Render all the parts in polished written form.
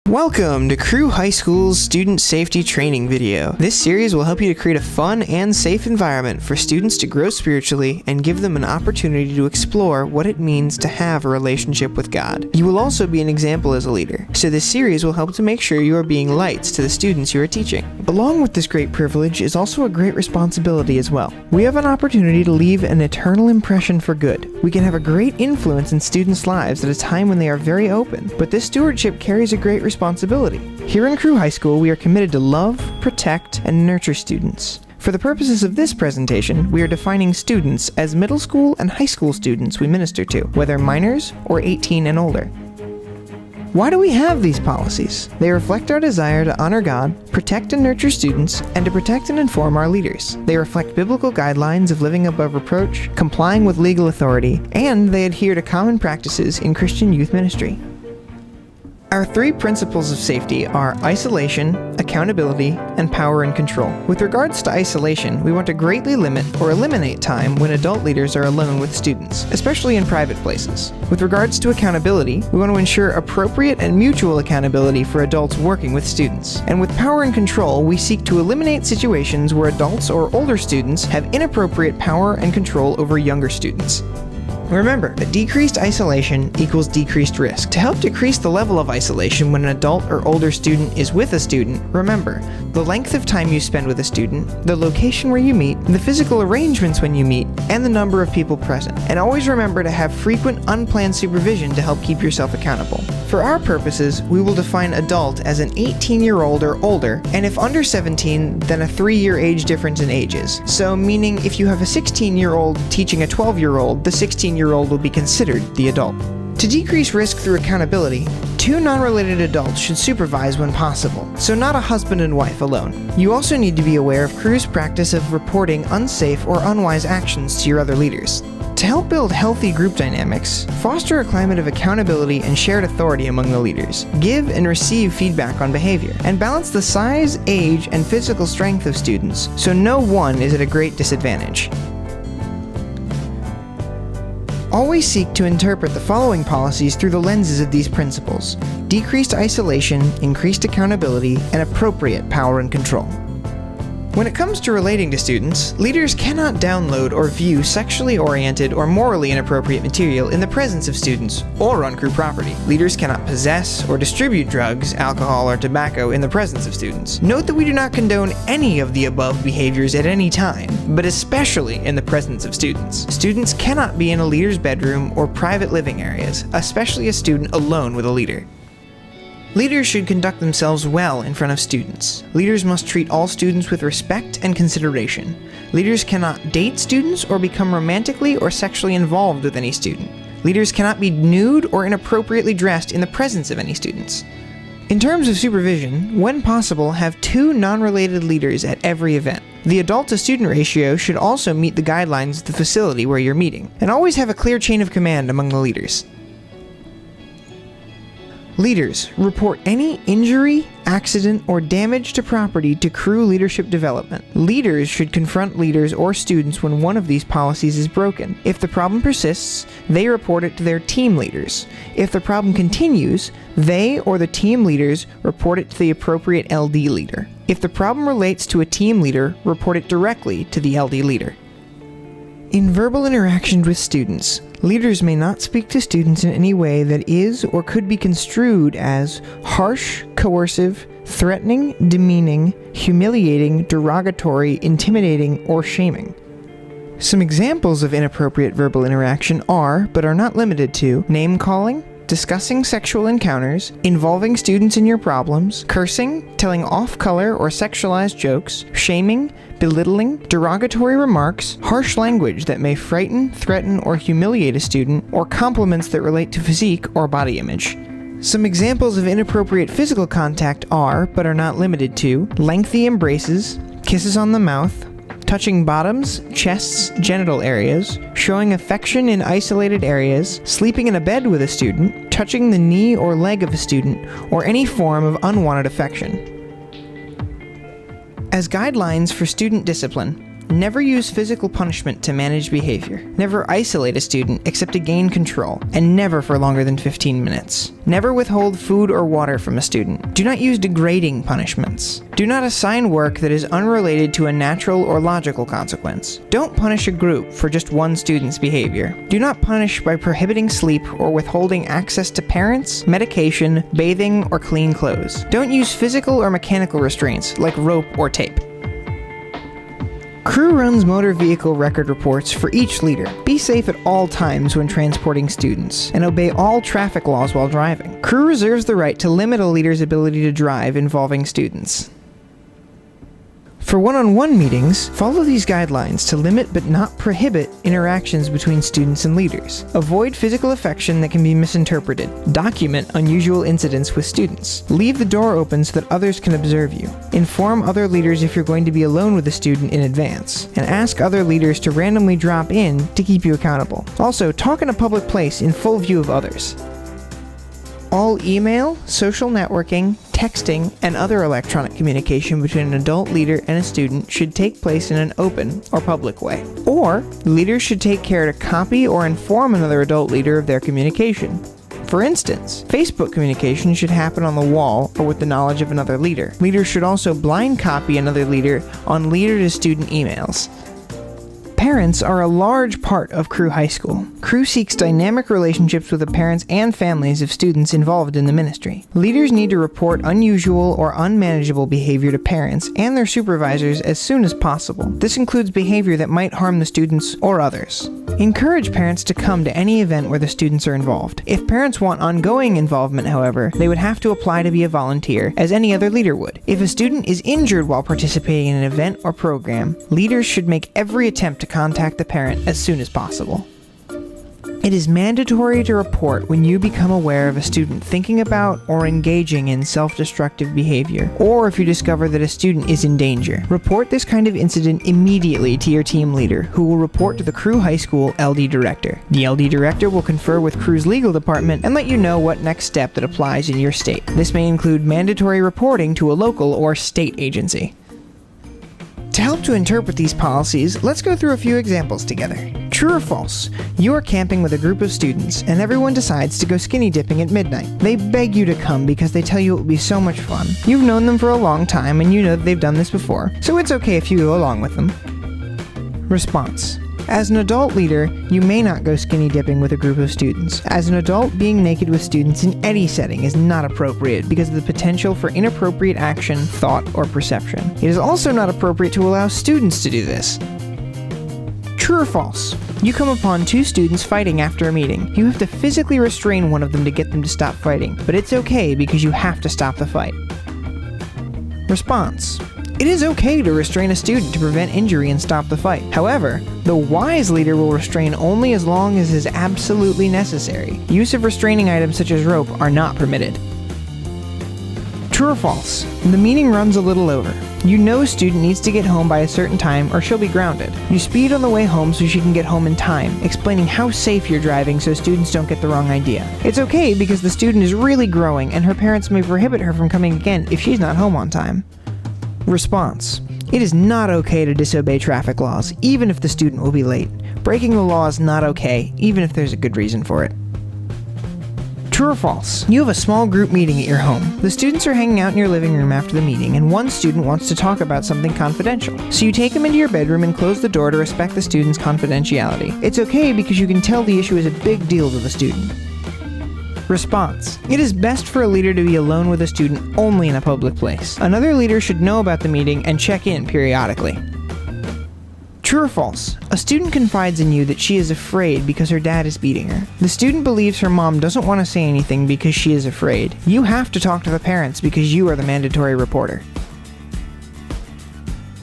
Welcome to Crew High School's Student Safety Training video. This series will help you to create a fun and safe environment for students to grow spiritually and give them an opportunity to explore what it means to have a relationship with God. You will also be an example as a leader, so this series will help to make sure you are being lights to the students you are teaching. Along with this great privilege is also a great responsibility as well. We have an opportunity to leave an eternal impression for good. We can have a great influence in students' lives at a time when they are very open, but this stewardship carries a great responsibility. Here in Crew High School, we are committed to love, protect, and nurture students. For the purposes of this presentation, we are defining students as middle school and high school students we minister to, whether minors or 18 and older. Why do we have these policies? They reflect our desire to honor God, protect and nurture students, and to protect and inform our leaders. They reflect biblical guidelines of living above reproach, complying with legal authority, and they adhere to common practices in Christian youth ministry. Our three principles of safety are isolation, accountability, and power and control. With regards to isolation, we want to greatly limit or eliminate time when adult leaders are alone with students, especially in private places. With regards to accountability, we want to ensure appropriate and mutual accountability for adults working with students. And with power and control, we seek to eliminate situations where adults or older students have inappropriate power and control over younger students. Remember that decreased isolation equals decreased risk. To help decrease the level of isolation when an adult or older student is with a student, remember the length of time you spend with a student, the location where you meet, the physical arrangements when you meet, and the number of people present. And always remember to have frequent unplanned supervision to help keep yourself accountable. For our purposes, we will define adult as an 18-year-old or older, and if under 17, then a 3-year age difference in ages. So meaning if you have a 16-year-old teaching a 12-year-old, the 16-year-old will be considered the adult. To decrease risk through accountability, 2 non-related adults should supervise when possible, so not a husband and wife alone. You also need to be aware of Crew's practice of reporting unsafe or unwise actions to your other leaders. To help build healthy group dynamics, foster a climate of accountability and shared authority among the leaders, give and receive feedback on behavior, and balance the size, age, and physical strength of students so no one is at a great disadvantage. Always seek to interpret the following policies through the lenses of these principles: decreased isolation, increased accountability, and appropriate power and control. When it comes to relating to students, leaders cannot download or view sexually oriented or morally inappropriate material in the presence of students or on Crew property. Leaders cannot possess or distribute drugs, alcohol, or tobacco in the presence of students. Note that we do not condone any of the above behaviors at any time, but especially in the presence of students. Students cannot be in a leader's bedroom or private living areas, especially a student alone with a leader. Leaders should conduct themselves well in front of students. Leaders must treat all students with respect and consideration. Leaders cannot date students or become romantically or sexually involved with any student. Leaders cannot be nude or inappropriately dressed in the presence of any students. In terms of supervision, when possible, have 2 non-related leaders at every event. The adult-to-student ratio should also meet the guidelines of the facility where you're meeting, and always have a clear chain of command among the leaders. Leaders, report any injury, accident, or damage to property to Crew Leadership Development. Leaders should confront leaders or students when one of these policies is broken. If the problem persists, they report it to their team leaders. If the problem continues, they or the team leaders report it to the appropriate LD leader. If the problem relates to a team leader, report it directly to the LD leader. In verbal interactions with students, leaders may not speak to students in any way that is or could be construed as harsh, coercive, threatening, demeaning, humiliating, derogatory, intimidating, or shaming. Some examples of inappropriate verbal interaction are, but are not limited to, name-calling, discussing sexual encounters, involving students in your problems, cursing, telling off-color or sexualized jokes, shaming, belittling, derogatory remarks, harsh language that may frighten, threaten, or humiliate a student, or compliments that relate to physique or body image. Some examples of inappropriate physical contact are, but are not limited to, lengthy embraces, kisses on the mouth, touching bottoms, chests, genital areas, showing affection in isolated areas, sleeping in a bed with a student, touching the knee or leg of a student, or any form of unwanted affection. As guidelines for student discipline, Never use physical punishment to manage behavior. Never isolate a student except to gain control, and never for longer than 15 minutes. Never withhold food or water from a student. Do not use degrading punishments. Do not assign work that is unrelated to a natural or logical consequence. Don't punish a group for just one student's behavior. Do not punish by prohibiting sleep or withholding access to parents, medication, bathing, or clean clothes. Don't use physical or mechanical restraints like rope or tape. Crew runs motor vehicle record reports for each leader. Be safe at all times when transporting students, and obey all traffic laws while driving. Crew reserves the right to limit a leader's ability to drive involving students. For one-on-one meetings, follow these guidelines to limit but not prohibit interactions between students and leaders. Avoid physical affection that can be misinterpreted. Document unusual incidents with students. Leave the door open so that others can observe you. Inform other leaders if you're going to be alone with a student in advance, and ask other leaders to randomly drop in to keep you accountable. Also, talk in a public place in full view of others. All email, social networking, texting, and other electronic communication between an adult leader and a student should take place in an open or public way. Or, leaders should take care to copy or inform another adult leader of their communication. For instance, Facebook communication should happen on the wall or with the knowledge of another leader. Leaders should also blind copy another leader on leader-to-student emails. Parents are a large part of Crew High School. Crew seeks dynamic relationships with the parents and families of students involved in the ministry. Leaders need to report unusual or unmanageable behavior to parents and their supervisors as soon as possible. This includes behavior that might harm the students or others. Encourage parents to come to any event where the students are involved. If parents want ongoing involvement, however, they would have to apply to be a volunteer, as any other leader would. If a student is injured while participating in an event or program, leaders should make every attempt to contact the parent as soon as possible. It is mandatory to report when you become aware of a student thinking about or engaging in self-destructive behavior, or if you discover that a student is in danger. Report this kind of incident immediately to your team leader, who will report to the Crew High School LD Director. The LD Director will confer with Crew's legal department and let you know what next step that applies in your state. This may include mandatory reporting to a local or state agency. To help to interpret these policies, let's go through a few examples together. True or false? You are camping with a group of students, and everyone decides to go skinny dipping at midnight. They beg you to come because they tell you it will be so much fun. You've known them for a long time, and you know that they've done this before, so it's okay if you go along with them. Response. As an adult leader, you may not go skinny dipping with a group of students. As an adult, being naked with students in any setting is not appropriate because of the potential for inappropriate action, thought, or perception. It is also not appropriate to allow students to do this. True or false? You come upon two students fighting after a meeting. You have to physically restrain one of them to get them to stop fighting, but it's okay because you have to stop the fight. Response. It is okay to restrain a student to prevent injury and stop the fight. However, the wise leader will restrain only as long as is absolutely necessary. Use of restraining items such as rope are not permitted. True or false? The meeting runs a little over. You know a student needs to get home by a certain time or she'll be grounded. You speed on the way home so she can get home in time, explaining how safe you're driving so students don't get the wrong idea. It's okay because the student is really growing and her parents may prohibit her from coming again if she's not home on time. Response. It is not okay to disobey traffic laws, even if the student will be late. Breaking the law is not okay, even if there's a good reason for it. True or false? You have a small group meeting at your home. The students are hanging out in your living room after the meeting, and one student wants to talk about something confidential. So you take him into your bedroom and close the door to respect the student's confidentiality. It's okay because you can tell the issue is a big deal to the student. Response. It is best for a leader to be alone with a student only in a public place. Another leader should know about the meeting and check in periodically. True or false? A student confides in you that she is afraid because her dad is beating her. The student believes her mom doesn't want to say anything because she is afraid. You have to talk to the parents because you are the mandatory reporter.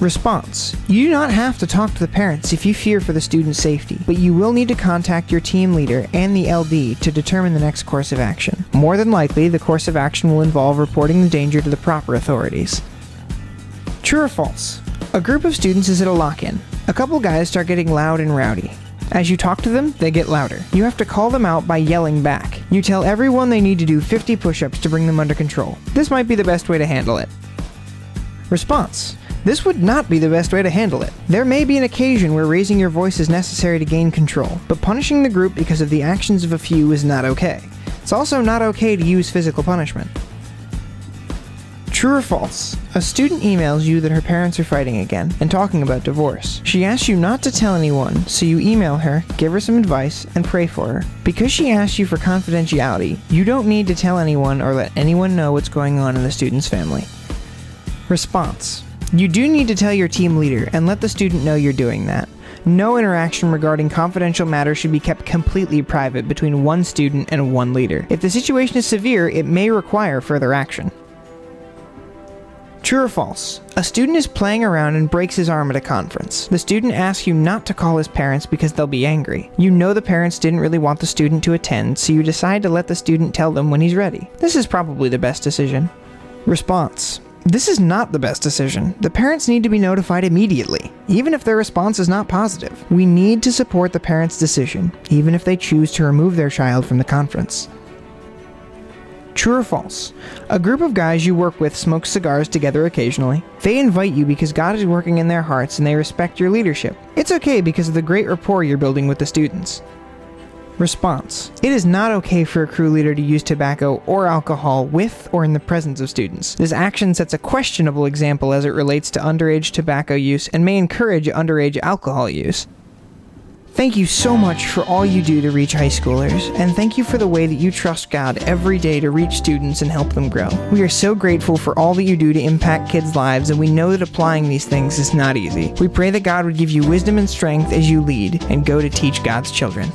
Response. You do not have to talk to the parents if you fear for the student's safety, but you will need to contact your team leader and the LD to determine the next course of action. More than likely, the course of action will involve reporting the danger to the proper authorities. True or false? A group of students is at a lock-in. A couple guys start getting loud and rowdy. As you talk to them, they get louder. You have to call them out by yelling back. You tell everyone they need to do 50 push-ups to bring them under control. This might be the best way to handle it. Response. This would not be the best way to handle it. There may be an occasion where raising your voice is necessary to gain control, but punishing the group because of the actions of a few is not okay. It's also not okay to use physical punishment. True or false? A student emails you that her parents are fighting again and talking about divorce. She asks you not to tell anyone, so you email her, give her some advice, and pray for her. Because she asked you for confidentiality, you don't need to tell anyone or let anyone know what's going on in the student's family. Response. You do need to tell your team leader and let the student know you're doing that. No interaction regarding confidential matters should be kept completely private between one student and one leader. If the situation is severe, it may require further action. True or false? A student is playing around and breaks his arm at a conference. The student asks you not to call his parents because they'll be angry. You know the parents didn't really want the student to attend, so you decide to let the student tell them when he's ready. This is probably the best decision. Response. This is not the best decision. The parents need to be notified immediately, even if their response is not positive. We need to support the parents' decision, even if they choose to remove their child from the conference. True or false? A group of guys you work with smoke cigars together occasionally. They invite you because God is working in their hearts and they respect your leadership. It's okay because of the great rapport you're building with the students. Response. It is not okay for a crew leader to use tobacco or alcohol with or in the presence of students. This action sets a questionable example as it relates to underage tobacco use and may encourage underage alcohol use. Thank you so much for all you do to reach high schoolers, and thank you for the way that you trust God every day to reach students and help them grow. We are so grateful for all that you do to impact kids' lives, and we know that applying these things is not easy. We pray that God would give you wisdom and strength as you lead and go to teach God's children.